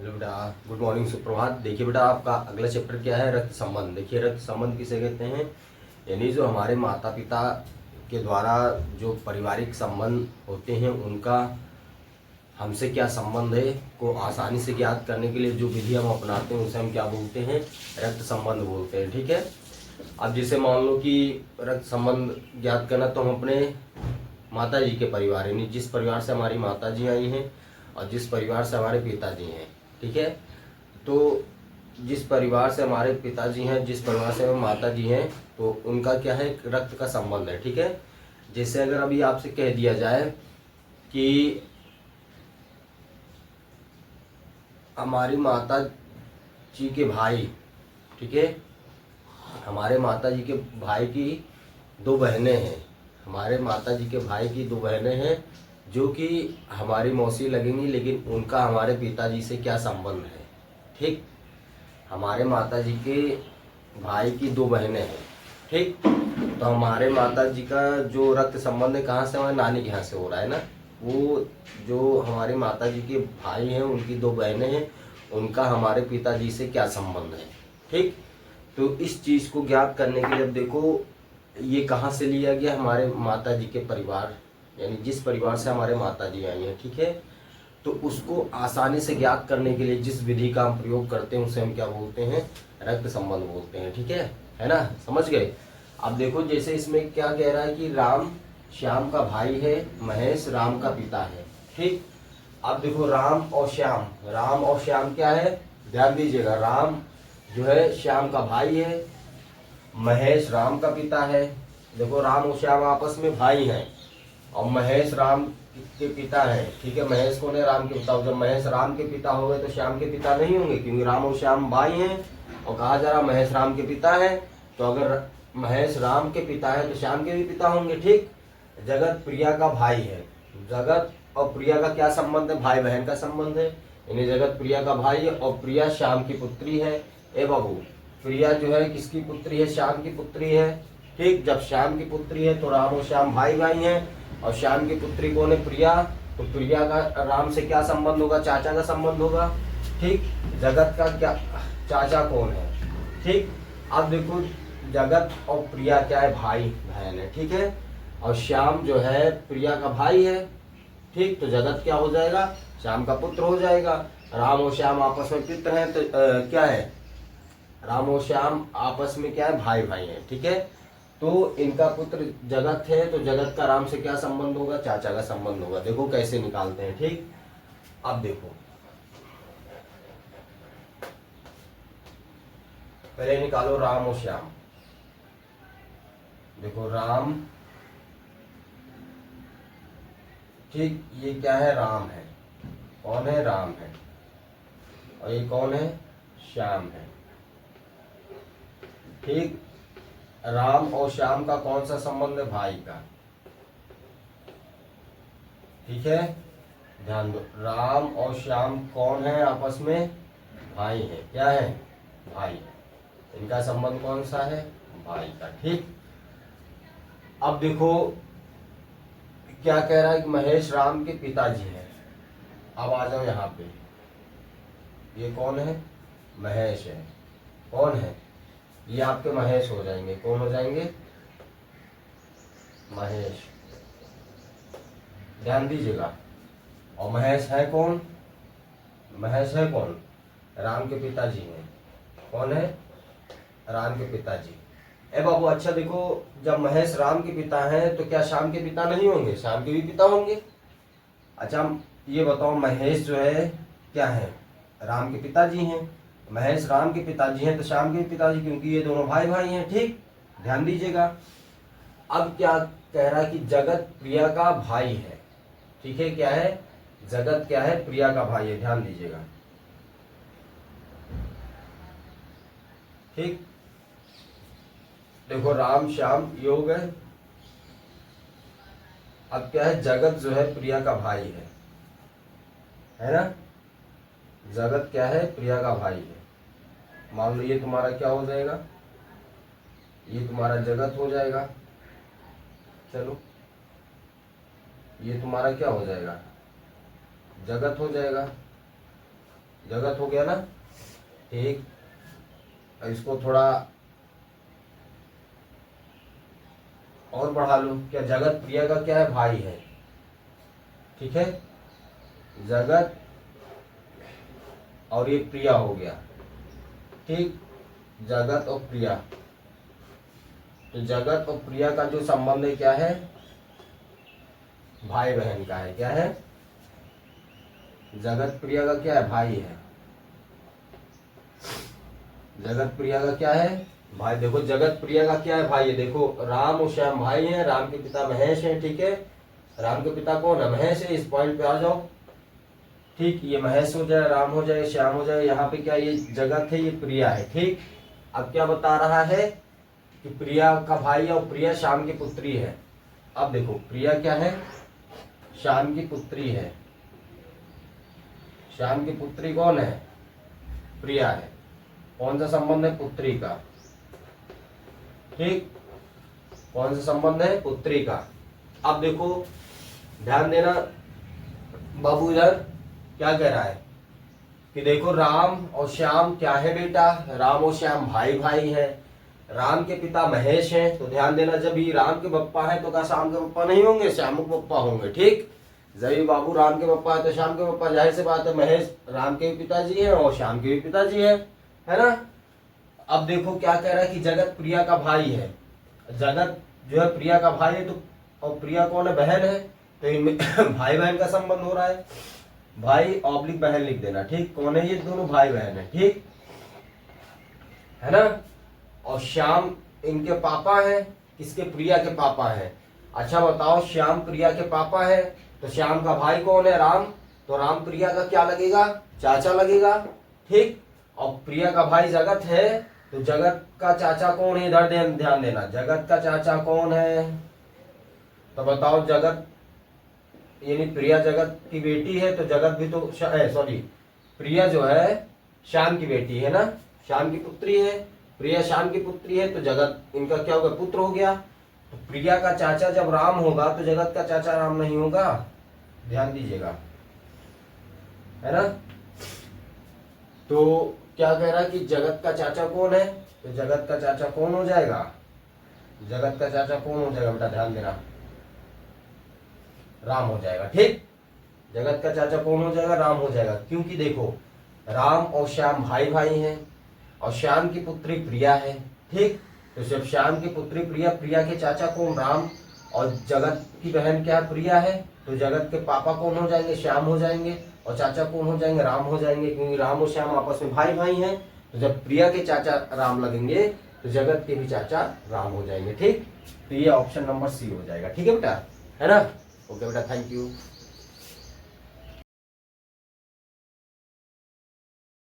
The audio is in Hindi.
हेलो बेटा, गुड मॉर्निंग, सुप्रभात। देखिए बेटा, आपका अगला चैप्टर क्या है? रक्त संबंध। देखिए, रक्त संबंध किसे कहते हैं? यानी जो हमारे माता पिता के द्वारा जो पारिवारिक संबंध होते हैं उनका हमसे क्या संबंध है को आसानी से ज्ञात करने के लिए जो विधि हम अपनाते हैं उसे हम क्या बोलते हैं? रक्त संबंध बोलते हैं। ठीक है। अब जैसे मान लो कि रक्त संबंध ज्ञात करना, तो हम अपने माता जी के परिवार यानी जिस परिवार से हमारी माता जी आई हैं और जिस परिवार से हमारे पिताजी हैं, ठीक है, तो जिस परिवार से हमारे पिताजी हैं, जिस परिवार से हमारे माता जी हैं, तो उनका क्या है? रक्त का संबंध है। ठीक है। जैसे अगर अभी आपसे कह दिया जाए कि हमारी माता जी के भाई, ठीक है, हमारे माता जी के भाई की दो बहनें हैं, हमारे माता जी के भाई की दो बहनें हैं जो कि हमारी मौसी लगेंगी, लेकिन उनका हमारे पिताजी से क्या संबंध है? ठीक। हमारे माता जी के भाई की दो बहनें हैं, ठीक। तो हमारे माता जी का जो रक्त संबंध है कहाँ से? हमारे नानी के यहाँ से हो रहा है ना। वो जो हमारे माता जी के भाई हैं, उनकी दो बहनें हैं, उनका हमारे पिताजी से क्या संबंध है? ठीक। तो इस चीज को ज्ञात करने के लिए अब देखो, ये कहाँ से लिया गया? हमारे माता जी के परिवार यानी जिस परिवार से हमारे माता जी आई हैं, ठीक है। तो उसको आसानी से ज्ञात करने के लिए जिस विधि का हम प्रयोग करते हैं उसे हम क्या बोलते हैं? रक्त संबंध बोलते हैं। ठीक है ना? समझ गए? अब देखो, जैसे इसमें क्या कह रहा है कि राम श्याम का भाई है, महेश राम का पिता है। ठीक। अब देखो, राम और श्याम क्या है? ध्यान दीजिएगा, राम जो है श्याम का भाई है, महेश राम का पिता है। देखो, राम और श्याम आपस में भाई हैं और महेश राम के पिता है। ठीक है। महेश कौन है? राम के पिता। जब महेश राम के पिता हो गए तो श्याम के पिता नहीं होंगे, क्योंकि राम और श्याम भाई हैं और कहा जा रहा महेश राम के पिता है। तो अगर महेश राम के पिता है तो श्याम के भी पिता होंगे। ठीक। जगत प्रिया का भाई है। जगत और प्रिया का क्या संबंध है? भाई बहन का संबंध है। यानी जगत प्रिया का भाई है और प्रिया श्याम की पुत्री है। ए बाबू, प्रिया जो है किसकी पुत्री है? श्याम की पुत्री है। ठीक। जब श्याम की पुत्री है तो राम और श्याम भाई भाई हैं और श्याम की पुत्री कौन है? प्रिया। तो प्रिया का राम से क्या संबंध होगा? चाचा का संबंध होगा। ठीक। जगत का क्या चाचा कौन है? ठीक। अब देखो, जगत और प्रिया क्या है? भाई बहन है। ठीक है। और श्याम जो है प्रिया का भाई है। ठीक। तो जगत क्या हो जाएगा? श्याम का पुत्र हो जाएगा। राम और श्याम आपस में पित्र हैं, तो क्या है? राम और श्याम आपस में क्या है? भाई भाई हैं। ठीक है। तो इनका पुत्र जगत है, तो जगत का राम से क्या संबंध होगा? चाचा का संबंध होगा। देखो कैसे निकालते हैं। ठीक। अब देखो, पहले निकालो राम और श्याम। देखो, राम, ठीक, ये क्या है? राम है। कौन है? राम है। और ये कौन है? श्याम है। ठीक। राम और श्याम का कौन सा संबंध है? भाई का। ठीक है। ध्यान दो, राम और श्याम कौन है आपस में? भाई है। क्या है? भाई। इनका संबंध कौन सा है? भाई का। ठीक। अब देखो, क्या कह रहा है कि महेश राम के पिताजी हैं। अब आ जाओ यहाँ पे, ये कौन है? महेश है। कौन है? ये आपके महेश हो जाएंगे। कौन हो जाएंगे? महेश। ध्यान दीजिएगा। और महेश है कौन? महेश है कौन? राम के पिताजी हैं। कौन है? राम के पिताजी। ए बाबू, अच्छा देखो, जब महेश राम के पिता हैं तो क्या श्याम के पिता नहीं होंगे? श्याम के भी पिता होंगे। अच्छा, ये बताओ, महेश जो है क्या है? राम के पिताजी हैं। महेश राम के पिताजी हैं तो श्याम के भी पिताजी, क्योंकि ये दोनों भाई भाई हैं। ठीक। ध्यान दीजिएगा। अब क्या कह रहा है कि जगत प्रिया का भाई है। ठीक है। क्या है? जगत क्या है? प्रिया का भाई है। ध्यान दीजिएगा। ठीक। देखो, राम श्याम ये हो गए। अब क्या है? जगत जो है प्रिया का भाई है ना? जगत क्या है? प्रिया का भाई है। मान लो ये तुम्हारा क्या हो जाएगा? ये तुम्हारा जगत हो जाएगा। चलो, ये तुम्हारा क्या हो जाएगा? जगत हो जाएगा। जगत हो गया ना, ठीक। अब इसको थोड़ा और बढ़ा लो, क्या जगत प्रिया का क्या है, भाई है, ठीक है। जगत और ये प्रिया हो गया, ठीक। जगत और प्रिया, तो जगत और प्रिया का जो संबंध है क्या है, भाई बहन का है। क्या है, जगत प्रिया का क्या है, भाई है। जगत प्रिया का क्या है, भाई। देखो जगत प्रिया का क्या है, भाई है। देखो राम और श्याम भाई हैं, राम के पिता महेश हैं, ठीक है। राम के पिता कौन है, महेश है। इस पॉइंट पे आ जाओ, ठीक। ये महेश हो जाए, राम हो जाए, श्याम हो जाए। यहाँ पे क्या, ये जगत है, ये प्रिया है, ठीक। अब क्या बता रहा है कि प्रिया का भाई है और प्रिया श्याम की पुत्री है। अब देखो प्रिया क्या है, श्याम की पुत्री है। श्याम की पुत्री कौन है, प्रिया है। कौन सा संबंध है, पुत्री का, ठीक। कौन सा संबंध है, पुत्री का। अब देखो ध्यान देना बाबू, इधर क्या कह रहा है कि देखो राम और श्याम क्या है बेटा, राम और श्याम भाई भाई है। राम के पिता महेश हैं, तो ध्यान देना जब ये राम के पप्पा है तो क्या श्याम के पप्पा नहीं होंगे, श्याम के पप्पा होंगे, ठीक। जब ये बाबू राम के पप्पा है तो श्याम के पप्पा, जाहिर सी बात है महेश राम के भी पिताजी हैं और श्याम के भी पिताजी हैं, है ना। अब देखो क्या कह रहा है कि जगत प्रिया का भाई है। जगत जो है प्रिया का भाई है, तो और प्रिया कौन है, बहन है, तो इनमें भाई बहन का संबंध हो रहा है। भाई ऑब्लिक बहन लिख देना, ठीक। कौन है, ये दोनों भाई बहन है, ठीक है ना। और श्याम इनके पापा हैं, किसके, प्रिया के पापा हैं। अच्छा बताओ, श्याम प्रिया के पापा है तो श्याम का भाई कौन है, राम। तो राम प्रिया का क्या लगेगा, चाचा लगेगा, ठीक। और प्रिया का भाई जगत है, तो जगत का चाचा कौन है, इधर ध्यान देना, जगत का चाचा कौन है। तो बताओ, जगत यानी प्रिया जगत की बेटी है, तो जगत भी तो सॉरी प्रिया जो है श्याम की बेटी है ना, श्याम की पुत्री है। प्रिया श्याम की पुत्री है, तो जगत इनका क्या होगा, पुत्र हो गया। तो प्रिया का चाचा जब राम होगा तो जगत का चाचा राम नहीं होगा, ध्यान दीजिएगा, है ना। तो क्या कह रहा है कि जगत का चाचा कौन है, तो जगत का चाचा कौन हो जाएगा, जगत का चाचा कौन हो जाएगा बेटा, ध्यान देना, राम हो जाएगा, ठीक। जगत का चाचा कौन हो जाएगा, राम हो जाएगा। क्योंकि देखो राम और श्याम भाई भाई हैं और श्याम की पुत्री प्रिया है, ठीक। तो जब श्याम की पुत्री प्रिया, प्रिया के चाचा कौन, राम, और जगत की बहन क्या, प्रिया है, तो जगत के पापा कौन हो जाएंगे, श्याम हो जाएंगे, और चाचा कौन हो जाएंगे, राम हो जाएंगे। क्योंकि राम और श्याम आपस में भाई भाई हैं, तो जब प्रिया के चाचा राम लगेंगे तो जगत के भी चाचा राम हो जाएंगे, ठीक। तो ये ऑप्शन नंबर सी हो जाएगा, ठीक है बेटा, है ना। ओके बेटा, थैंक यू।